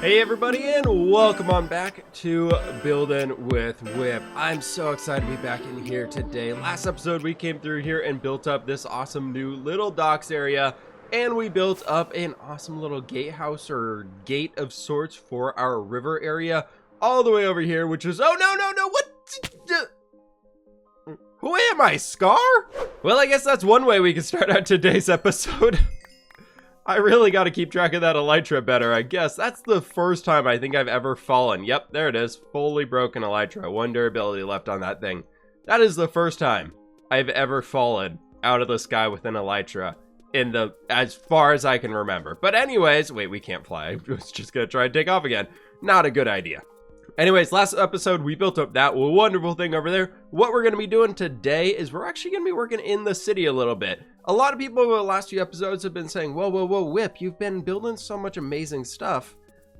Hey everybody, and welcome on back to Building with Whip. I'm so excited to be back in here today. Last episode we came through here and built up this awesome new little docks area, and we built up an awesome little gatehouse or gate of sorts for our river area all the way over here, which is, oh no, what? Who am I, Scar? Well, I guess that's one way we can start out today's episode. I really got to keep track of that elytra better, I guess. That's the first time I think I've ever fallen. Yep, there it is. Fully broken elytra. One durability left on that thing. That is the first time I've ever fallen out of the sky with an elytra as far as I can remember. But anyways, wait, we can't fly. I was just going to try and take off again. Not a good idea. Anyways, last episode, we built up that wonderful thing over there. What we're going to be doing today is we're actually going to be working in the city a little bit. A lot of people over the last few episodes have been saying, whoa, Whip, you've been building so much amazing stuff.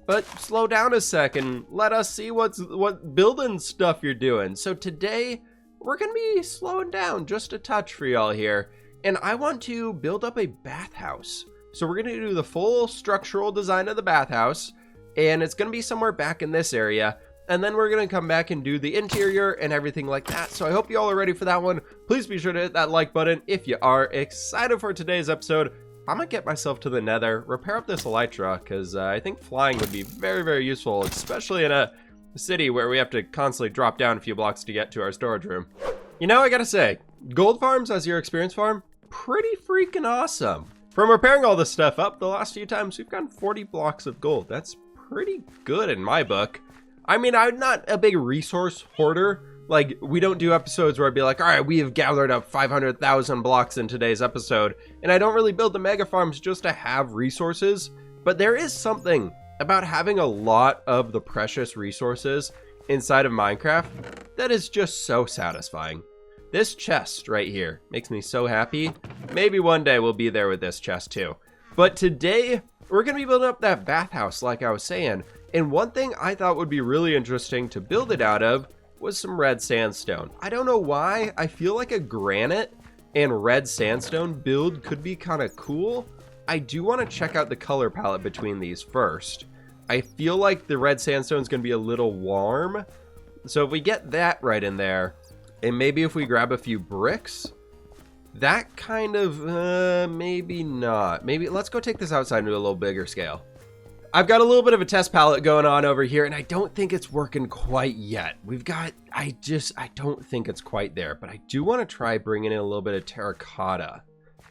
But slow down a second. Let us see what building stuff you're doing. So today, we're going to be slowing down just a touch for y'all here. And I want to build up a bathhouse. So we're going to do the full structural design of the bathhouse. And it's going to be somewhere back in this area. And then we're going to come back and do the interior and everything like that. So I hope you all are ready for that one. Please be sure to hit that like button if you are excited for today's episode. I'm going to get myself to the nether, repair up this elytra, because I think flying would be very, very useful, especially in a city where we have to constantly drop down a few blocks to get to our storage room. You know, I got to say, gold farms as your experience farm, pretty freaking awesome. From repairing all this stuff up, the last few times we've gotten 40 blocks of gold. That's pretty good in my book. I mean, I'm not a big resource hoarder. Like, we don't do episodes where I'd be like, all right, we have gathered up 500,000 blocks in today's episode. And I don't really build the mega farms just to have resources. But there is something about having a lot of the precious resources inside of Minecraft that is just so satisfying. This chest right here makes me so happy. Maybe one day we'll be there with this chest too. But today, we're going to be building up that bathhouse like I was saying. And one thing I thought would be really interesting to build it out of was some red sandstone. I don't know why. I feel like a granite and red sandstone build could be kind of cool. I do want to check out the color palette between these first. I feel like the red sandstone is going to be a little warm. So if we get that right in there, and maybe if we grab a few bricks, that kind of, maybe not. Maybe let's go take this outside and do a little bigger scale. I've got a little bit of a test palette going on over here, and I don't think it's working quite yet. I don't think it's quite there, but I do want to try bringing in a little bit of terracotta.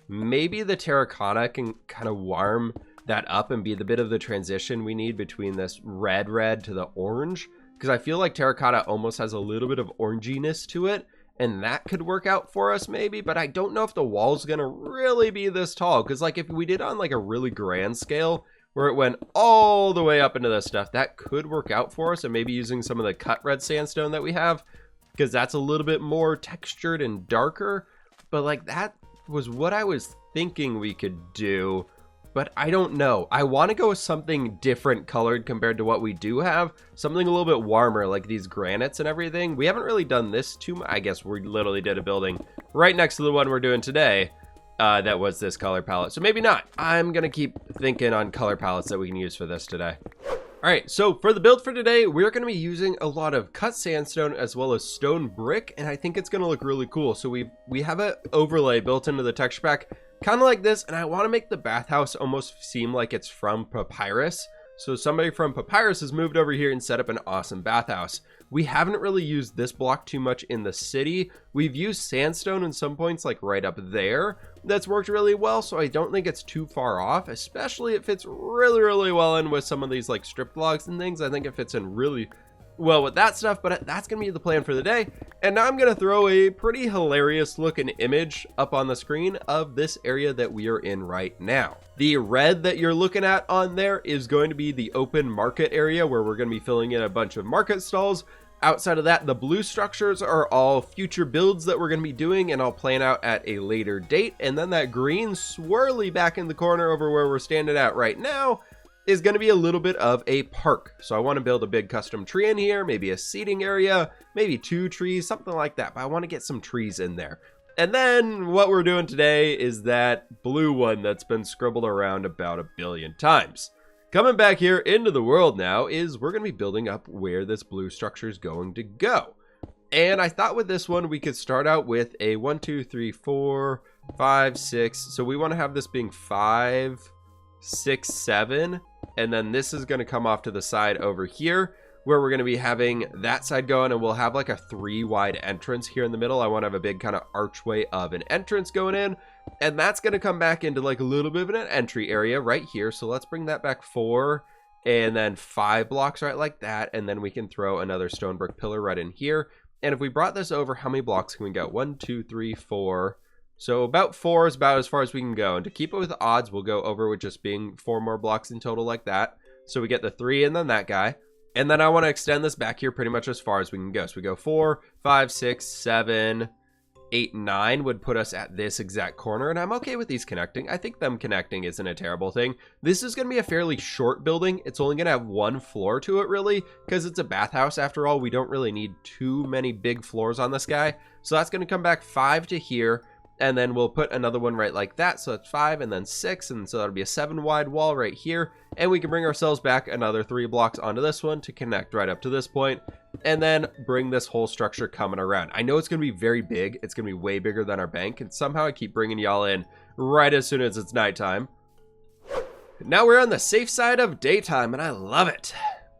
Maybe the terracotta can kind of warm that up and be the bit of the transition we need between this red to the orange, because I feel like terracotta almost has a little bit of oranginess to it, and that could work out for us maybe, but I don't know if the wall's going to really be this tall, because like if we did on like a really grand scale, where it went all the way up into this stuff, that could work out for us. And maybe using some of the cut red sandstone that we have, because that's a little bit more textured and darker. But like that was what I was thinking we could do, but I don't know. I want to go with something different colored compared to what we do have, something a little bit warmer, like these granites and everything. We haven't really done this too much. I guess we literally did a building right next to the one we're doing today. That was this color palette. So maybe not. I'm going to keep thinking on color palettes that we can use for this today. All right, so for the build for today, we're going to be using a lot of cut sandstone as well as stone brick, and I think it's going to look really cool. So we have an overlay built into the texture pack, kind of like this, and I want to make the bathhouse almost seem like it's from Papyrus. So somebody from Papyrus has moved over here and set up an awesome bathhouse. We haven't really used this block too much in the city. We've used sandstone in some points, like right up there. That's worked really well, so I don't think it's too far off, especially it fits really, really well in with some of these like strip logs and things. I think it fits in really well with that stuff, but that's going to be the plan for the day. And now I'm going to throw a pretty hilarious looking image up on the screen of this area that we are in right now. The red that you're looking at on there is going to be the open market area where we're going to be filling in a bunch of market stalls. Outside of that, the blue structures are all future builds that we're going to be doing, and I'll plan out at a later date. And then that green swirly back in the corner over where we're standing at right now is going to be a little bit of a park. So I want to build a big custom tree in here, maybe a seating area, maybe 2 trees, something like that. But I want to get some trees in there. And then what we're doing today is that blue one that's been scribbled around about 1 billion times. Coming back here into the world now is we're going to be building up where this blue structure is going to go. And I thought with this one, we could start out with a 1, 2, 3, 4, 5, 6. So we want to have this being 5, 6, 7. And then this is going to come off to the side over here where we're going to be having that side going. And we'll have like a 3 wide entrance here in the middle. I want to have a big kind of archway of an entrance going in. And that's going to come back into like a little bit of an entry area right here. So let's bring that back 4 and then 5 blocks right like that. And then we can throw another stone brick pillar right in here. And if we brought this over, how many blocks can we go? 1, 2, 3, 4. So about 4 is about as far as we can go. And to keep it with odds, we'll go over with just being 4 more blocks in total like that. So we get the 3 and then that guy. And then I want to extend this back here pretty much as far as we can go. So we go 4, 5, 6, 7, 8, 9 would put us at this exact corner. And I'm okay with these connecting. I think them connecting isn't a terrible thing. This is going to be a fairly short building. It's only going to have 1 floor to it really, because it's a bathhouse after all. We don't really need too many big floors on this guy. So that's going to come back 5 to here. And then we'll put another one right like that. So it's 5 and then 6. And so that'll be a 7 wide wall right here. And we can bring ourselves back another 3 blocks onto this one to connect right up to this point. And then bring this whole structure coming around. I know it's going to be very big. It's going to be way bigger than our bank. And somehow I keep bringing y'all in right as soon as it's nighttime. Now we're on the safe side of daytime and I love it.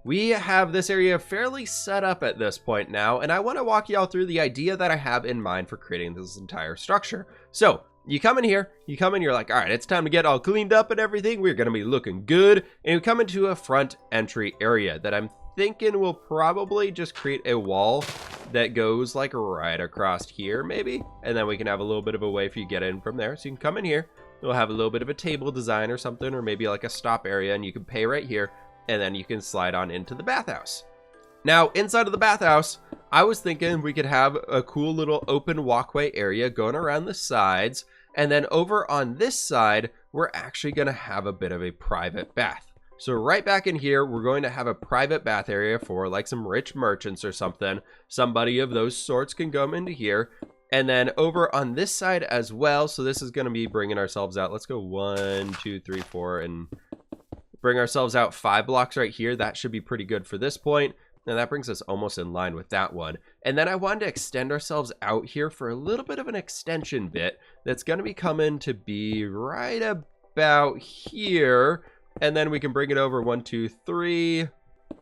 We have this area fairly set up at this point now, and I want to walk y'all through the idea that I have in mind for creating this entire structure. So you come in here, you're like, all right, it's time to get all cleaned up and everything. We're going to be looking good. And you come into a front entry area that I'm thinking will probably just create a wall that goes like right across here maybe. And then we can have a little bit of a way for you to get in from there. So you can come in here. We'll have a little bit of a table design or something, or maybe like a stop area, and you can pay right here. And then you can slide on into the bathhouse. Now, inside of the bathhouse, I was thinking we could have a cool little open walkway area going around the sides. And then over on this side, we're actually going to have a bit of a private bath. So right back in here, we're going to have a private bath area for like some rich merchants or something. Somebody of those sorts can come into here. And then over on this side as well. So this is going to be bringing ourselves out. Let's go 1, 2, 3, 4, and bring ourselves out 5 blocks right here. That should be pretty good for this point. Now that brings us almost in line with that one. And then I wanted to extend ourselves out here for a little bit of an extension bit that's going to be coming to be right about here. And then we can bring it over 1, 2, 3,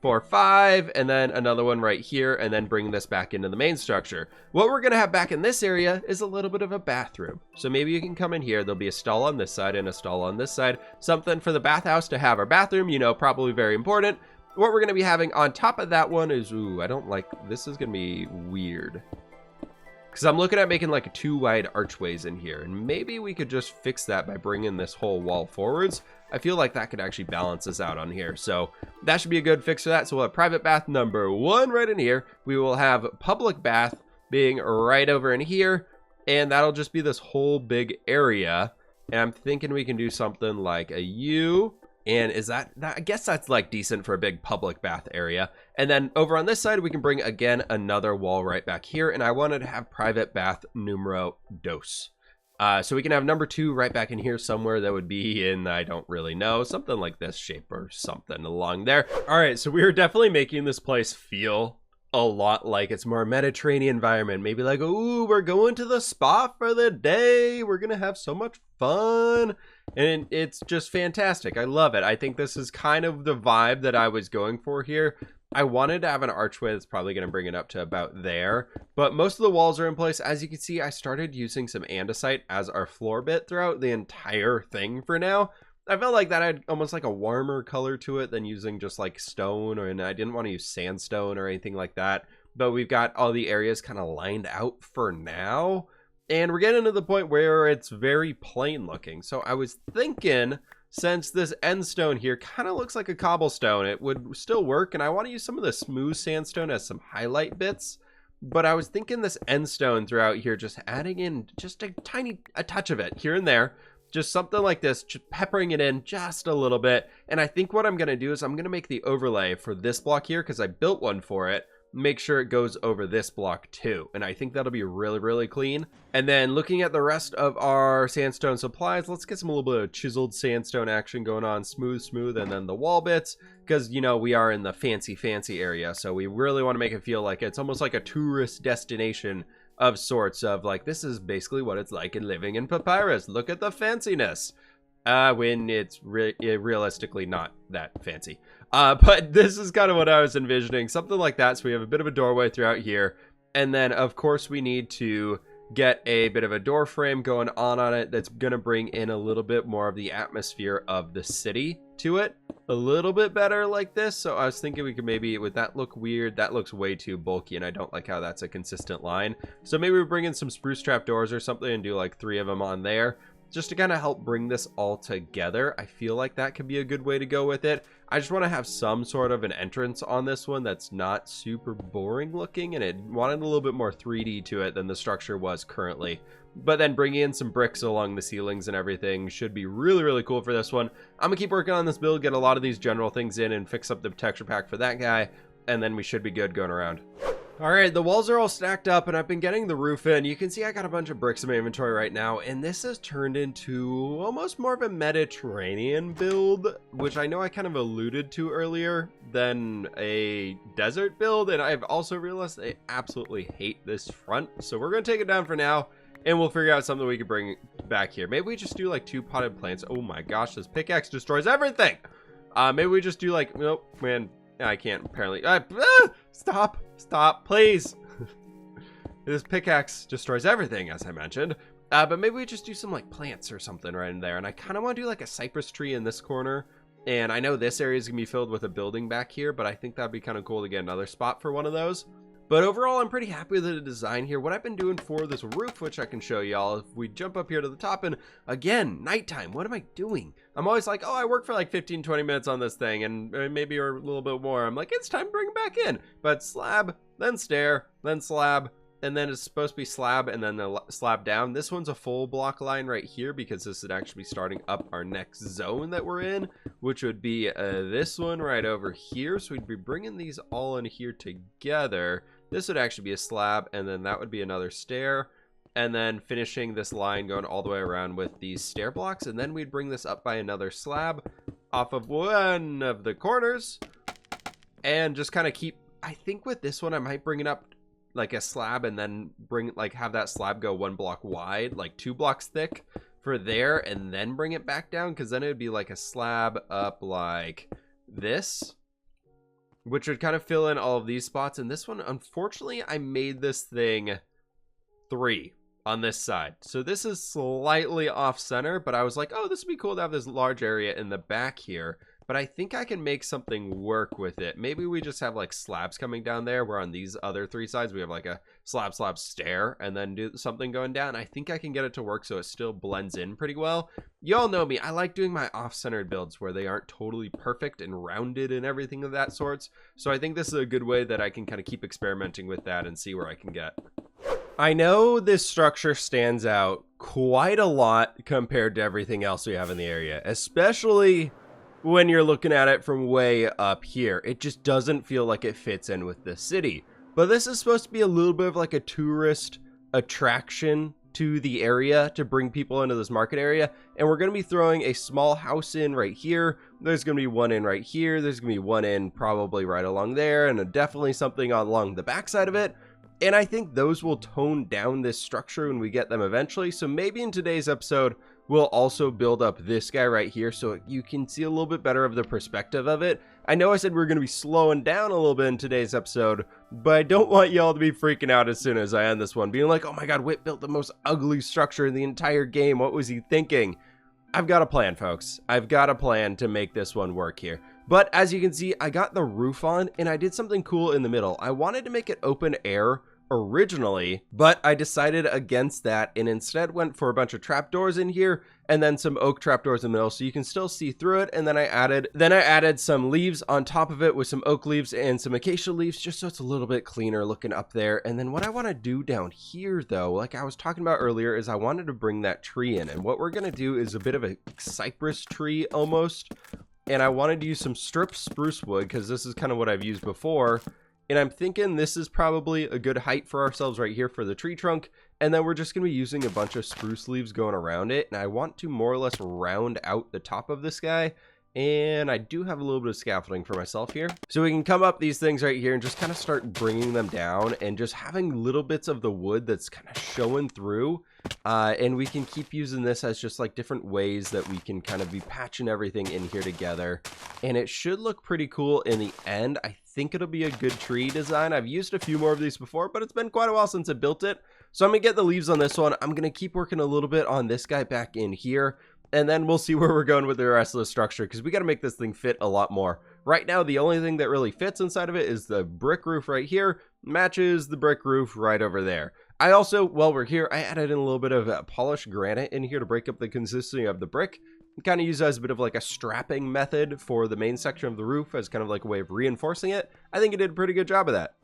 4, 5, and then another one right here, and then bring this back into the main structure. What we're going to have back in this area is a little bit of a bathroom. So maybe you can come in here. There'll be a stall on this side and a stall on this side. Something for the bathhouse to have our bathroom, you know, probably very important. What we're going to be having on top of that one is, ooh, I don't like, this is going to be weird. Because I'm looking at making like 2 wide archways in here. And maybe we could just fix that by bringing this whole wall forwards. I feel like that could actually balance us out on here. So that should be a good fix for that. So we'll have private bath number 1 right in here. We will have public bath being right over in here. And that'll just be this whole big area. And I'm thinking we can do something like a U. And is that, I guess that's like decent for a big public bath area. And then over on this side, we can bring again another wall right back here. And I wanted to have private bath numero 2. So we can have number 2 right back in here somewhere. That would be in, I don't really know, something like this shape or something along there. All right, so we are definitely making this place feel a lot like it's more Mediterranean environment. Maybe like, ooh, we're going to the spa for the day. We're going to have so much fun. And it's just fantastic. I love it. I think this is kind of the vibe that I was going for here. I wanted to have an archway that's probably going to bring it up to about there, but most of the walls are in place. As you can see, I started using some andesite as our floor bit throughout the entire thing for now. I felt like that had almost like a warmer color to it than using just like stone, and I didn't want to use sandstone or anything like that. But we've got all the areas kind of lined out for now. And we're getting to the point where it's very plain looking. So I was thinking, since this end stone here kind of looks like a cobblestone, it would still work. And I want to use some of the smooth sandstone as some highlight bits. But I was thinking this end stone throughout here, just adding in just a touch of it here and there. Just something like this, just peppering it in just a little bit. And I think what I'm going to do is I'm going to make the overlay for this block here, because I built one for it. make sure it goes over this block too. And I think that'll be really, really clean. And then looking at the rest of our sandstone supplies, let's get some a little bit of chiseled sandstone action going on. Smooth, and then the wall bits, because, you know, we are in the fancy area. So we really want to make it feel like it's almost like a tourist destination of sorts, of like, this is basically what it's like in living in Papyrus. Look at the fanciness. When it's realistically not that fancy. But this is kind of what I was envisioning, something like that. So we have a bit of a doorway throughout here. And then, of course, we need to get a bit of a door frame going on it that's going to bring in a little bit more of the atmosphere of the city to it. A little bit better like this. So I was thinking we could maybe, would that look weird? That looks way too bulky, and I don't like how that's a consistent line. So maybe we bring in some spruce trap doors or something and do like 3 of them on there, just to kind of help bring this all together. I feel like that could be a good way to go with it. I just want to have some sort of an entrance on this one that's not super boring looking, and it wanted a little bit more 3D to it than the structure was currently. But then bringing in some bricks along the ceilings and everything should be really, really cool for this one. I'm gonna keep working on this build, get a lot of these general things in, and fix up the texture pack for that guy, and then we should be good going around. All right, the walls are all stacked up, and I've been getting the roof in. You can see I got a bunch of bricks in my inventory right now, and this has turned into almost more of a Mediterranean build, which I know I kind of alluded to earlier, than a desert build. And I've also realized I absolutely hate this front, so we're gonna take it down for now, and we'll figure out something we can bring back here. Maybe we just do like 2 potted plants. Oh my gosh, this pickaxe destroys everything. Maybe we just do like, nope, man, I can't apparently. Stop, please. This pickaxe destroys everything, as I mentioned. But maybe we just do some like plants or something right in there. And I kind of want to do like a cypress tree in this corner. And I know this area is gonna be filled with a building back here, but I think that'd be kind of cool to get another spot for one of those. But overall, I'm pretty happy with the design here. What I've been doing for this roof, which I can show y'all, if we jump up here to the top, and again, nighttime, what am I doing? I'm always like, oh, I work for like 15-20 minutes on this thing, and maybe or a little bit more. I'm like, it's time to bring it back in. But slab, then stair, then slab, and then it's supposed to be slab and then the slab down. This one's a full block line right here, because this would actually be starting up our next zone that we're in, which would be this one right over here. So we'd be bringing these all in here together. This would actually be a slab, and then that would be another stair, and then finishing this line going all the way around with these stair blocks, and then we'd bring this up by another slab off of one of the corners, and just kind of keep, I think with this one I might bring it up like a slab, and then bring, like, have that slab go 1 block wide, like 2 blocks thick for there, and then bring it back down, because then it would be like a slab up like this, which would kind of fill in all of these spots. And this one, unfortunately, I made this thing 3 on this side. So this is slightly off center, but I was like, oh, this would be cool to have this large area in the back here. But I think I can make something work with it. Maybe we just have like slabs coming down there, where on these other 3 sides, we have like a slab stair, and then do something going down. I think I can get it to work so it still blends in pretty well. Y'all know me. I like doing my off-centered builds where they aren't totally perfect and rounded and everything of that sorts. So I think this is a good way that I can kind of keep experimenting with that and see where I can get. I know this structure stands out quite a lot compared to everything else we have in the area, especially when you're looking at it from way up here. It just doesn't feel like it fits in with the city. But this is supposed to be a little bit of like a tourist attraction to the area, to bring people into this market area. And we're going to be throwing a small house in right here. There's going to be one in right here. There's going to be one in probably right along there, and definitely something along the backside of it. And I think those will tone down this structure when we get them eventually. So maybe in today's episode, we'll also build up this guy right here so you can see a little bit better of the perspective of it. I know I said we were going to be slowing down a little bit in today's episode, but I don't want y'all to be freaking out as soon as I end this one, being like, oh my god, Whip built the most ugly structure in the entire game. What was he thinking? I've got a plan, folks. I've got a plan to make this one work here. But as you can see, I got the roof on, and I did something cool in the middle. I wanted to make it open air originally, but I decided against that and instead went for a bunch of trapdoors in here, and then some oak trapdoors in the middle so you can still see through it. And then I added some leaves on top of it with some oak leaves and some acacia leaves, just so it's a little bit cleaner looking up there. And then what I want to do down here, though, like I was talking about earlier, is I wanted to bring that tree in, and what we're going to do is a bit of a cypress tree almost. And I wanted to use some stripped spruce wood, because this is kind of what I've used before. And I'm thinking this is probably a good height for ourselves right here for the tree trunk. And then we're just going to be using a bunch of spruce leaves going around it. And I want to more or less round out the top of this guy. And I do have a little bit of scaffolding for myself here. So we can come up these things right here and just kind of start bringing them down and just having little bits of the wood that's kind of showing through. And we can keep using this as just like different ways that we can kind of be patching everything in here together. And it should look pretty cool in the end. I think it'll be a good tree design. I've used a few more of these before, but it's been quite a while since I built it. So I'm going to get the leaves on this one. I'm going to keep working a little bit on this guy back in here. And then we'll see where we're going with the rest of the structure, because we got to make this thing fit a lot more. Right now, the only thing that really fits inside of it is the brick roof right here. Matches the brick roof right over there. I also, while we're here, I added in a little bit of polished granite in here to break up the consistency of the brick. Kind of use it as a bit of like a strapping method for the main section of the roof as kind of like a way of reinforcing it. I think it did a pretty good job of that.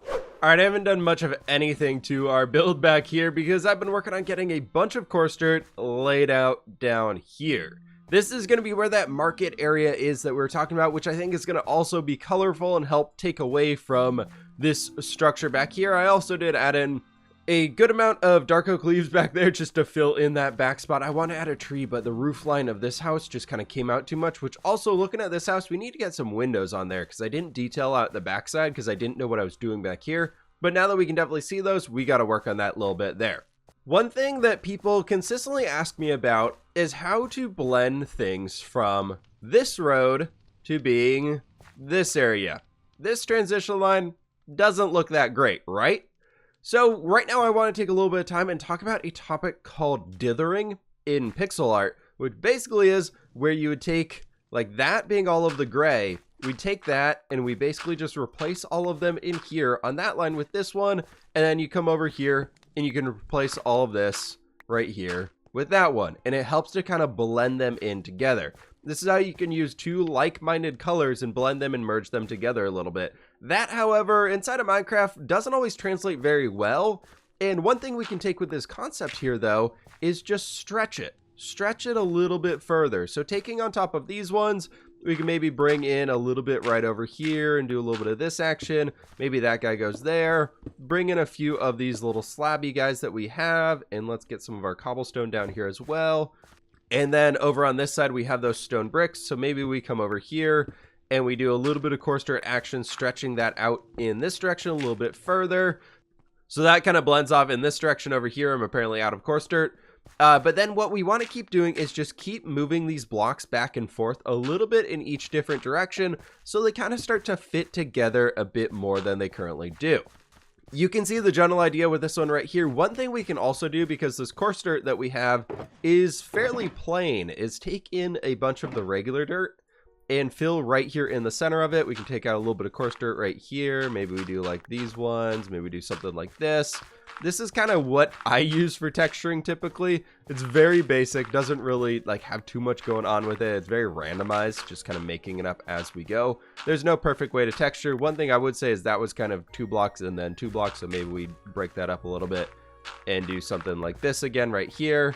Alright, I haven't done much of anything to our build back here because I've been working on getting a bunch of coarse dirt laid out down here. This is going to be where that market area is that we were talking about, which I think is going to also be colorful and help take away from this structure back here. I also did add in a good amount of dark oak leaves back there just to fill in that back spot. I want to add a tree, but the roof line of this house just kind of came out too much, which also looking at this house, we need to get some windows on there because I didn't detail out the backside because I didn't know what I was doing back here. But now that we can definitely see those, we got to work on that a little bit there. One thing that people consistently ask me about is how to blend things from this road to being this area. This transition line doesn't look that great, right? So right now I want to take a little bit of time and talk about a topic called dithering in pixel art, which basically is where you would take, like that being all of the gray, we take that and we basically just replace all of them in here on that line with this one, and then you come over here and you can replace all of this right here with that one, and it helps to kind of blend them in together. This is how you can use two like-minded colors and blend them and merge them together a little bit. That, however, inside of Minecraft doesn't always translate very well. And one thing we can take with this concept here, though, is just stretch it. Stretch it a little bit further. So taking on top of these ones, we can maybe bring in a little bit right over here and do a little bit of this action. Maybe that guy goes there. Bring in a few of these little slabby guys that we have. And let's get some of our cobblestone down here as well. And then over on this side, we have those stone bricks. So maybe we come over here and we do a little bit of coarse dirt action, stretching that out in this direction a little bit further. So that kind of blends off in this direction over here. I'm apparently out of coarse dirt. But then what we want to keep doing is just keep moving these blocks back and forth a little bit in each different direction, so they kind of start to fit together a bit more than they currently do. You can see the general idea with this one right here. One thing we can also do, because this coarse dirt that we have is fairly plain, is take in a bunch of the regular dirt and fill right here in the center of it. We can take out a little bit of coarse dirt right here. Maybe we do like these ones. Maybe we do something like this. This is kind of what I use for texturing typically. It's very basic, doesn't really like have too much going on with it. It's very randomized, just kind of making it up as we go. There's no perfect way to texture. One thing I would say is that was kind of 2 blocks and then 2 blocks, so maybe we break that up a little bit and do something like this again right here,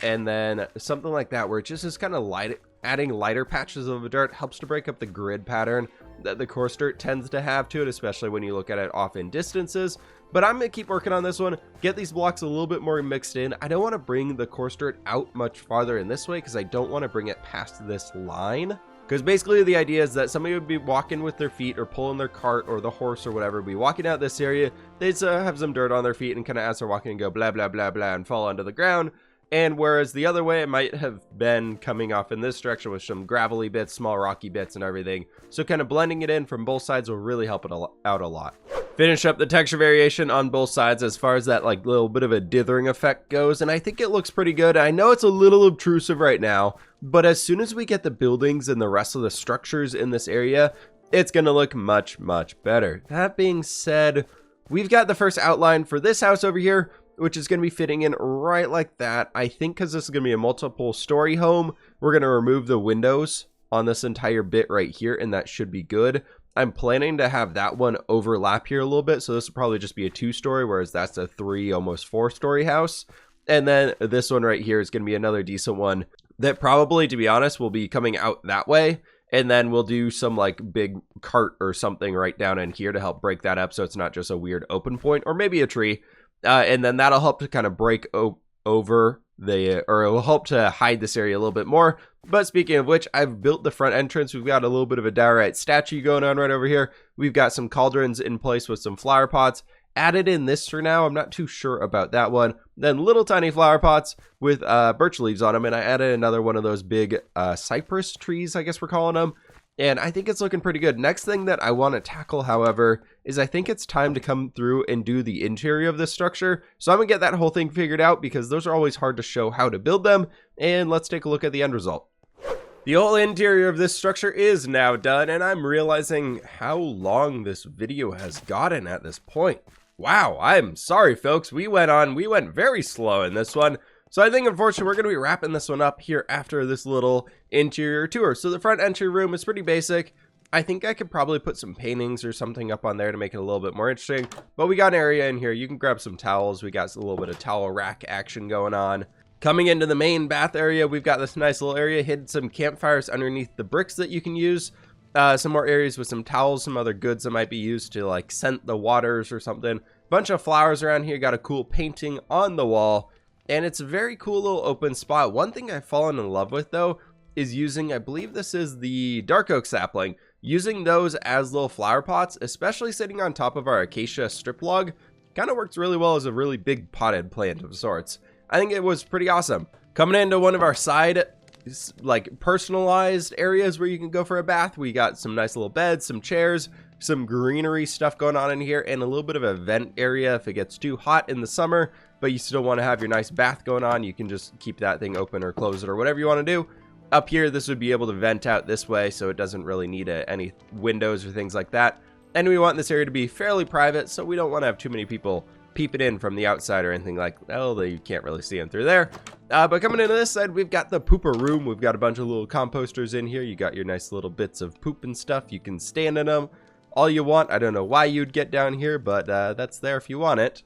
and then something like that where it just is kind of light. Adding lighter patches of dirt helps to break up the grid pattern that the coarse dirt tends to have to it, especially when you look at it off in distances. But I'm going to keep working on this one, get these blocks a little bit more mixed in. I don't want to bring the coarse dirt out much farther in this way because I don't want to bring it past this line. Because basically the idea is that somebody would be walking with their feet or pulling their cart or the horse or whatever, be walking out this area. They'd have some dirt on their feet and kind of as they're walking go blah, blah, blah, blah and fall onto the ground. And whereas the other way, it might have been coming off in this direction with some gravelly bits, small rocky bits and everything. So kind of blending it in from both sides will really help it out a lot. Finish up the texture variation on both sides as far as that like little bit of a dithering effect goes. And I think it looks pretty good. I know it's a little obtrusive right now, but as soon as we get the buildings and the rest of the structures in this area, it's going to look much, much better. That being said, we've got the first outline for this house over here, which is going to be fitting in right like that. I think because this is going to be a multiple story home, we're going to remove the windows on this entire bit right here, and that should be good. I'm planning to have that one overlap here a little bit, so this will probably just be a 2-story, whereas that's a 3, almost 4-story house. And then this one right here is going to be another decent one that probably, to be honest, will be coming out that way. And then we'll do some like big cart or something right down in here to help break that up so it's not just a weird open point, or maybe a tree. And then that'll help to kind of break over the, or it will help to hide this area a little bit more. But speaking of which, I've built the front entrance. We've got a little bit of a diorite statue going on right over here. We've got some cauldrons in place with some flower pots. Added in this for now. I'm not too sure about that one. Then little tiny flower pots with birch leaves on them. And I added another one of those big cypress trees, I guess we're calling them. And I think it's looking pretty good. Next thing that I want to tackle, however, is I think it's time to come through and do the interior of this structure. So I'm going to get that whole thing figured out because those are always hard to show how to build them. And let's take a look at the end result. The whole interior of this structure is now done, and I'm realizing how long this video has gotten at this point. Wow, I'm sorry folks, we went very slow in this one. So I think unfortunately we're going to be wrapping this one up here after this little interior tour. So the front entry room is pretty basic. I think I could probably put some paintings or something up on there to make it a little bit more interesting. But we got an area in here, you can grab some towels, we got a little bit of towel rack action going on. Coming into the main bath area, we've got this nice little area, hidden some campfires underneath the bricks that you can use. Some more areas with some towels, some other goods that might be used to like scent the waters or something. Bunch of flowers around here, got a cool painting on the wall, and it's a very cool little open spot. One thing I've fallen in love with though is using, I believe this is the dark oak sapling, using those as little flower pots, especially sitting on top of our acacia strip log. Kind of works really well as a really big potted plant of sorts. I think it was pretty awesome. Coming into one of our side like personalized areas where you can go for a bath, we got some nice little beds, some chairs, some greenery stuff going on in here, and a little bit of a vent area if it gets too hot in the summer but you still want to have your nice bath going on. You can just keep that thing open or close it or whatever you want to do. Up here, this would be able to vent out this way, so it doesn't really need any windows or things like that. And we want this area to be fairly private, so we don't want to have too many people peeping in from the outside or anything like that. Although you can't really see them through there. But coming into this side, we've got the pooper room. We've got a bunch of little composters in here. You got your nice little bits of poop and stuff. You can stand in them all you want. I don't know why you'd get down here, but that's there if you want it.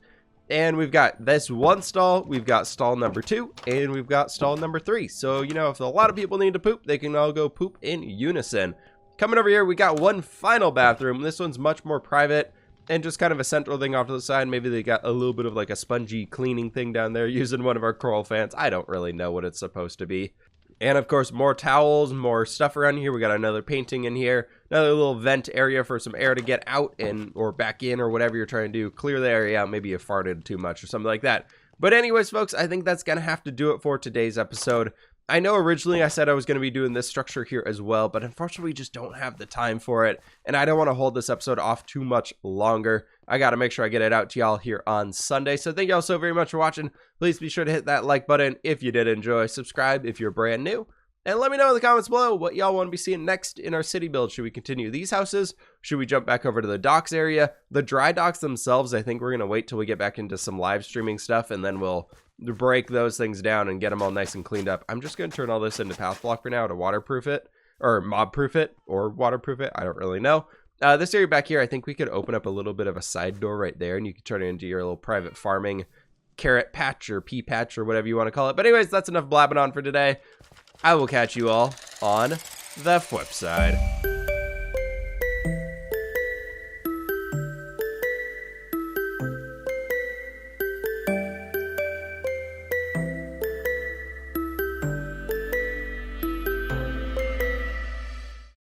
And we've got this one stall, we've got stall number 2, and we've got stall number 3. So, you know, if a lot of people need to poop, they can all go poop in unison. Coming over here, we got one final bathroom. This one's much more private and just kind of a central thing off to the side. Maybe they got a little bit of like a spongy cleaning thing down there using one of our coral fans. I don't really know what it's supposed to be. And of course, more towels, more stuff around here. We got another painting in here, another little vent area for some air to get out and or back in or whatever you're trying to do. Clear the area out. Maybe you farted too much or something like that. But anyways, folks, I think that's going to have to do it for today's episode. I know originally I said I was going to be doing this structure here as well, but unfortunately we just don't have the time for it. And I don't want to hold this episode off too much longer. I got to make sure I get it out to y'all here on Sunday. So thank y'all so very much for watching. Please be sure to hit that like button if you did enjoy. Subscribe if you're brand new. And let me know in the comments below what y'all want to be seeing next in our city build. Should we continue these houses? Should we jump back over to the docks area? The dry docks themselves, I think we're going to wait till we get back into some live streaming stuff, and then we'll break those things down and get them all nice and cleaned up. I'm just going to turn all this into path block for now to waterproof it, or mob proof it, or waterproof it. I don't really know. This area back here, I think we could open up a little bit of a side door right there, and you could turn it into your little private farming carrot patch or pea patch or whatever you want to call it. But anyways, that's enough blabbing on for today. I will catch you all on the flip side.